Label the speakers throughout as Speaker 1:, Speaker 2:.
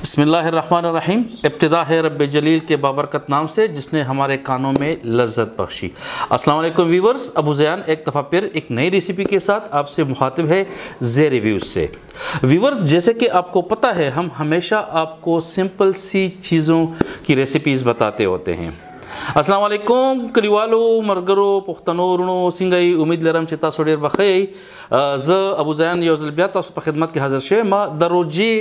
Speaker 1: बिस्मिल्लाहिर्रहमानिर्रहीम। इब्तिदा है रब्बे जलील के बाबरकत नाम से जिसने हमारे कानों में लज्जत बख्शी। अस्सलाम वालेकुम व्यूवर्स, अबू ज़यान एक दफ़ा फिर एक नई रेसिपी के साथ आपसे मुखातिब है ज़े रिव्यूज़ से। व्यूवर्स, जैसे कि आपको पता है हम हमेशा आपको सिंपल सी चीज़ों की रेसिपीज़ बताते होते हैं। अस्सलाम वालेकुम कलीवालो मरगरो पुख्तनो रुणो सिंगई उम्मीद लरम चिता सोडेर बखई ज अबू ज़यान योजल बियाता उस खिदमत के हाजिर शे मा दरोजी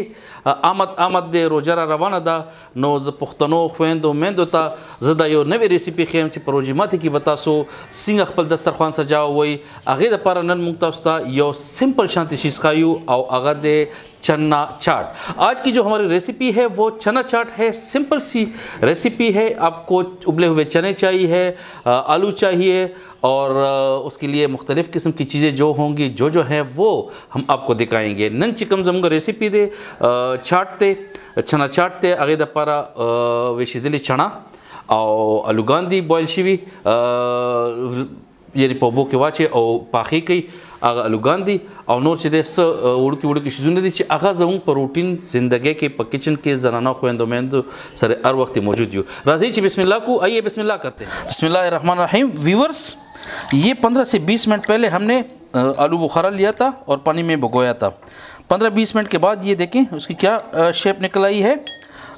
Speaker 1: आमद दे रोजरा रवाना दा नो ज पुख्तनो ख्वेंदो मेंदोता ज़दा यो नवी रेसिपी खेम ची प्रोजी माथी की बतासो सिंग खपल दस्तरखान सजाओ वही आगे द पारा नन मुक्ता उस्ता यो सिंपल शांति चीज़ खायू और आगा दे चना चाट। आज की जो हमारी रेसिपी है वो चना चाट है। सिंपल सी रेसिपी है। आपको उबले हुए चने चाहिए, आलू चाहिए और उसके लिए मुख्तलिफ़ किस्म की चीज़ें जो होंगी जो है वो हम आपको दिखाएंगे। नन चिकम जमगा रेसिपी दे चाटते चना चाटते आगे दपारा वेशिदली चना और आलू गांधी बॉयल शिवी यानी पोबो के वाचे और पाखी कई आगा आलू गांधी और नोर चिदे स उड़की शिजुने दी आगा जमूँ प्रोटीन ज़िंदगी के किचन के जनाना खुएंदो मेंदो सर हर वक्त मौजूद हो राजी ची बिस्मिल्लाह को आइए बिस्मिल्लाह करते हैं। बिस्मिल्लाहिर्रहमानिर्रहीम। व्यूवर्स, ये 15 से 20 मिनट पहले हमने आलू बुखारा लिया था और पानी में भिगोया था। 15-20 मिनट के बाद ये देखें उसकी क्या शेप निकल आई है।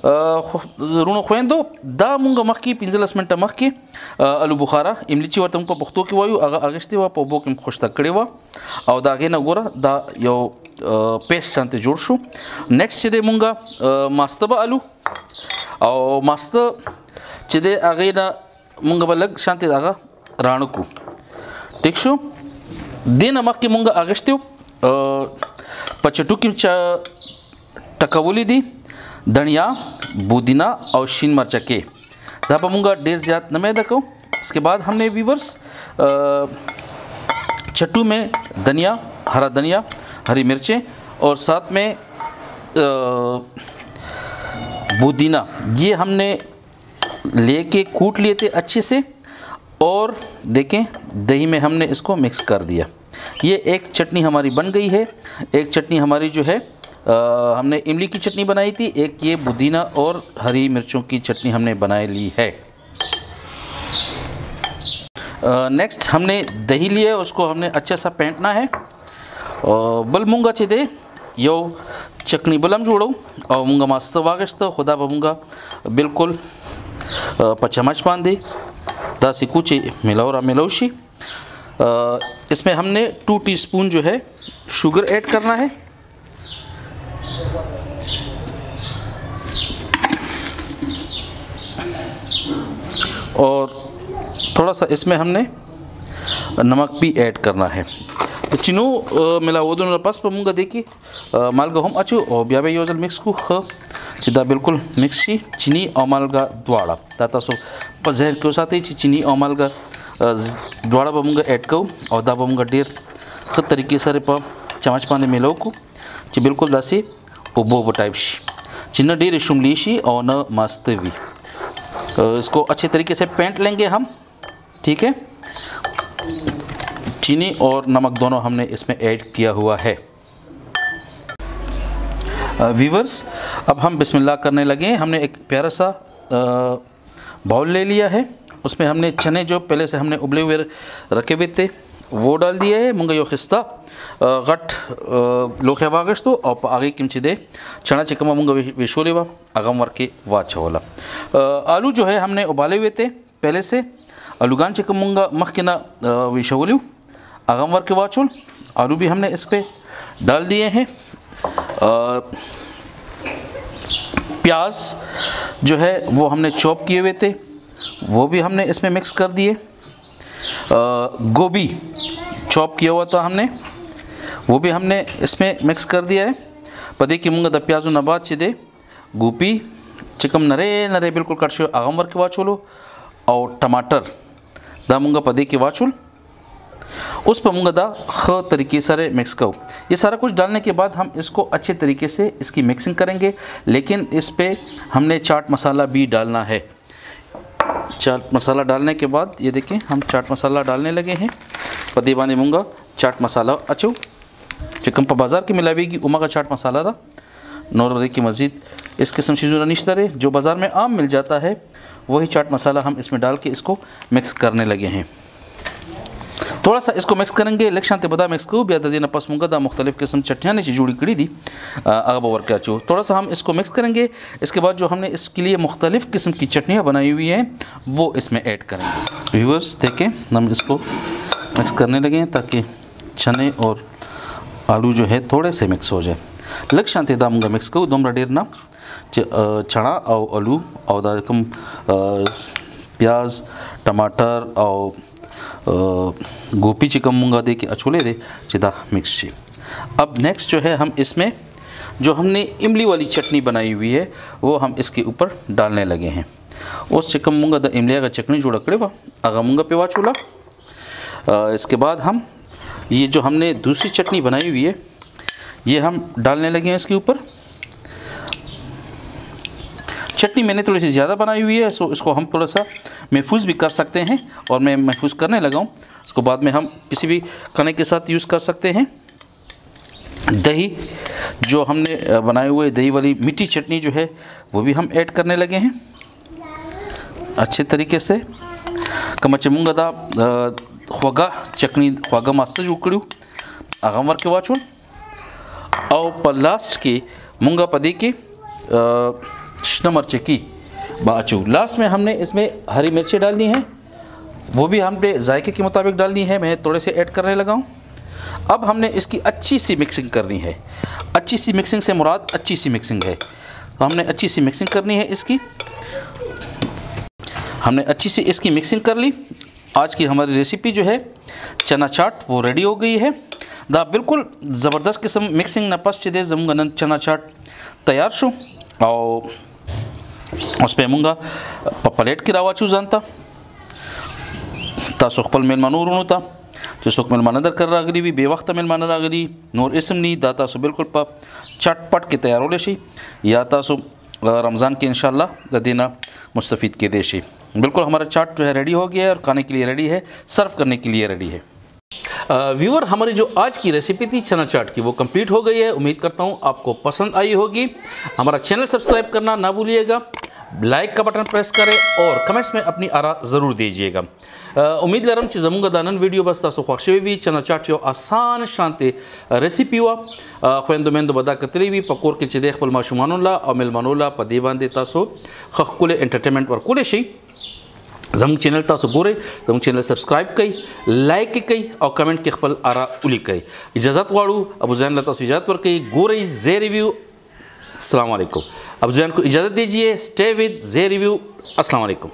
Speaker 1: रुणो खुएंदो दा मुंगा मख की 15 मिनट मख के आलू बुखारा इमलीची वर तुमको पुख्तो की वायु अगस्ती वा पोबो के खुश तक करे वा और दागे ना गोरा दा यो पेस्ट शांति जोड़ शो। नेक्स्ट चिदे मुंगा मास्तबा आलू और मास्त चिदे आगे ना मुंगा बलग शांति दागा राणुकू ठीक शो दिन मख की मुंगा अगस्ती पचटू की टकावली दी धनिया पुदीना और शीन मरचा के दापा मुंगा डेढ़ ज़्यादा नमे दको। इसके बाद हमने व्यूवर्स चट्टू में धनिया, हरा धनिया, हरी मिर्चें और साथ में पुदीना ये हमने लेके कूट लिए थे अच्छे से और देखें दही में हमने इसको मिक्स कर दिया। ये एक चटनी हमारी बन गई है। एक चटनी हमारी जो है हमने इमली की चटनी बनाई थी, एक ये पुदीना और हरी मिर्चों की चटनी हमने बना ली है। नेक्स्ट हमने दही लिया, उसको हमने अच्छा सा फेंटना है। बल मुंगा चिदे यो चटनी बलम जोड़ो और मुंगा मस्त वागश्त खुदा बमुंगा बिल्कुल पचमच बांधे दासी कुछ मिलाओरा मिलाउशी। इसमें हमने 2 टीस्पून जो है शुगर ऐड करना है और थोड़ा सा इसमें हमने नमक भी ऐड करना है। तो चिनो मिला वो दोनों पास पर मुंगा देखी मालगा हम अच्छो और ब्याबे योजल मिक्स को ख चिदा बिल्कुल मिक्स ची चीनी और मालगा द्वाड़ा ताता सो पजहर क्यों साथे चीनी और मालगा द्वाड़ा बमुंगा ऐड को और दा बमुंगा डेर ख तरीके से प चमच पाने मिलाओ को ची बिल्कुल दासी उबो टाइप चिन्ह डेर शुमलीशी और न मस्त भी इसको अच्छे तरीके से पेंट लेंगे हम। ठीक है, चीनी और नमक दोनों हमने इसमें ऐड किया हुआ है। व्यूवर्स, अब हम बिस्मिल्लाह करने लगे। हमने एक प्यारा सा बाउल ले लिया है, उसमें हमने चने जो पहले से हमने उबले हुए रखे हुए थे वो डाल दिया है। मुंगा यो खिस्ता गट लोखे वागश तो और आगे किमची दे चना चिकमा मुंगा विशोले वा अगम वर के वाचा वाला। आलू जो है हमने उबाले हुए थे पहले से। आलूगान चिकम मुंगा मख के ना विशोलियो अगम वर के वाचुल आलू भी हमने इस पर डाल दिए हैं। प्याज जो है वो हमने चॉप किए हुए थे वो भी हमने इसमें मिक्स कर दिए। गोभी चॉप किया हुआ था हमने वो भी हमने इसमें मिक्स कर दिया है। पदे की मुंगा द प्याजो नबाद चिदे गोभी चिकम नरे नरे बिल्कुल कटशो आगमर के वाचुलो और टमाटर दा मुंगा पदे के वाचुल उस पर मुंगा दा ख तरीके से मिक्स करो। ये सारा कुछ डालने के बाद हम इसको अच्छे तरीके से इसकी मिक्सिंग करेंगे, लेकिन इस पे हमने चाट मसाला भी डालना है। चाट मसाला डालने के बाद ये देखें हम चाट मसाला डालने लगे हैं। पदे बाने मुंगा चाट मसाला अच्छो चिकन पर बाज़ार के मिलावेगी उमा का चाट मसाला था नॉर्मल की मज़ीद इस किस्म से जो निश्तर है जो बाज़ार में आम मिल जाता है वही चाट मसाला हम इसमें डाल के इसको मिक्स करने लगे हैं। थोड़ा सा इसको मिक्स करेंगे लक्षांत बदा मिक्स को बिया दिन पस मुगदा मुख्तलिफ किस्म चटनियाँ ने जुड़ी कड़ी दी आगा बावर क्या चो थोड़ा सा हम इसको मिक्स करेंगे। इसके बाद जो हमने इसके लिए मुख्तलिफ किस्म की चटनियाँ बनाई हुई हैं वो इसमें ऐड करेंगे। व्यूअर्स देखें हम इसको मिक्स करने लगे हैं ताकि चने और आलू जो है थोड़े से मिक्स हो जाए। लक्षांत दामूंगा मिक्स को दोमरा डेर ना चना और आलू और दाकम प्याज टमाटर और गोपी चिकन मूंगा दे के अछोले दे चिदा मिक्स ची। अब नेक्स्ट जो है हम इसमें जो हमने इमली वाली चटनी बनाई हुई है वो हम इसके ऊपर डालने लगे हैं। उस चिकन मूंगा द इमलिया का चटनी जोड़ा करे वा आगा मूंगा पे वा चूला। इसके बाद हम ये जो हमने दूसरी चटनी बनाई हुई है ये हम डालने लगे हैं इसके ऊपर। चटनी मैंने थोड़ी सी ज़्यादा बनाई हुई है सो इसको हम थोड़ा सा महफूज भी कर सकते हैं और मैं महफूज करने लगा हूँ। इसको बाद में हम किसी भी खाने के साथ यूज़ कर सकते हैं। दही जो हमने बनाए हुए दही वाली मीठी चटनी जो है वो भी हम ऐड करने लगे हैं अच्छे तरीके से। कमचे मूंगा दा ख्वागा चटनी ख्वागा मास्टर जो करूँ आगमवर के वाचुन और पर लास्ट की मूंगा पदी की शिमला मिर्च की बाचू। लास्ट में हमने इसमें हरी मिर्चें डालनी हैं वो भी हमने जायके के मुताबिक डालनी है। मैं थोड़े से ऐड करने लगा हूँ। अब हमने इसकी अच्छी सी मिक्सिंग करनी है। अच्छी सी मिक्सिंग से मुराद अच्छी सी मिक्सिंग है तो हमने अच्छी सी मिक्सिंग करनी है इसकी। हमने अच्छी सी इसकी मिक्सिंग कर ली। आज की हमारी रेसिपी जो है चना चाट वो रेडी हो गई है। दा बिल्कुल ज़बरदस्त किस्म मिक्सिंग नपस चिदे जमगन चना चाट तैयार शो और उस पर मूंगा प्लेट की रावा चू जानता तासो खपल मेलमानो रुनुता जिसको मेलमान अंदर कर रागरी भी बेवक्त मेलमान रागरी नूर इसम नी दाता सो बिल्कुल चटपट के तैयार हो लेशी या तासो रमज़ान के इंशाल्लाह दीना मुस्तफ़ीद के देशी। बिल्कुल हमारा चाट जो है रेडी हो गया है और खाने के लिए रेडी है, सर्व करने के लिए रेडी है। व्यूअर हमारी जो आज की रेसिपी थी चना चाट की वो कंप्लीट हो गई है। उम्मीद करता हूँ आपको पसंद आई होगी। हमारा चैनल सब्सक्राइब करना ना भूलिएगा, लाइक का बटन प्रेस करें और कमेंट्स में अपनी आरा ज़रूर दीजिएगा। उम्मीद लरम ची जमूंगा दानन वीडियो बस तासो ख्वाहिश भी चना चाट यो आसान शांति रेसिपी हुआ खुंदो मेंदो बदा कतरी भी पकोर के चिदे खपल माशुमानोला और मेलमानोला पदे बांधे तासो खकुले एंटरटेनमेंट और कुले शी जम चैनल तासो गोरे जम चैनल सब्सक्राइब कई लाइक कई और कमेंट के खपल आरा उली कई। इजाज़त वाड़ू अबू ज़ैन लता इजाज़त वर कई गोरे जे रिव्यू। अस्सलाम वालेकुम। अबू ज़ैन को इजाज़त दीजिए। Stay with J review. अस्सलाम वालेकुम।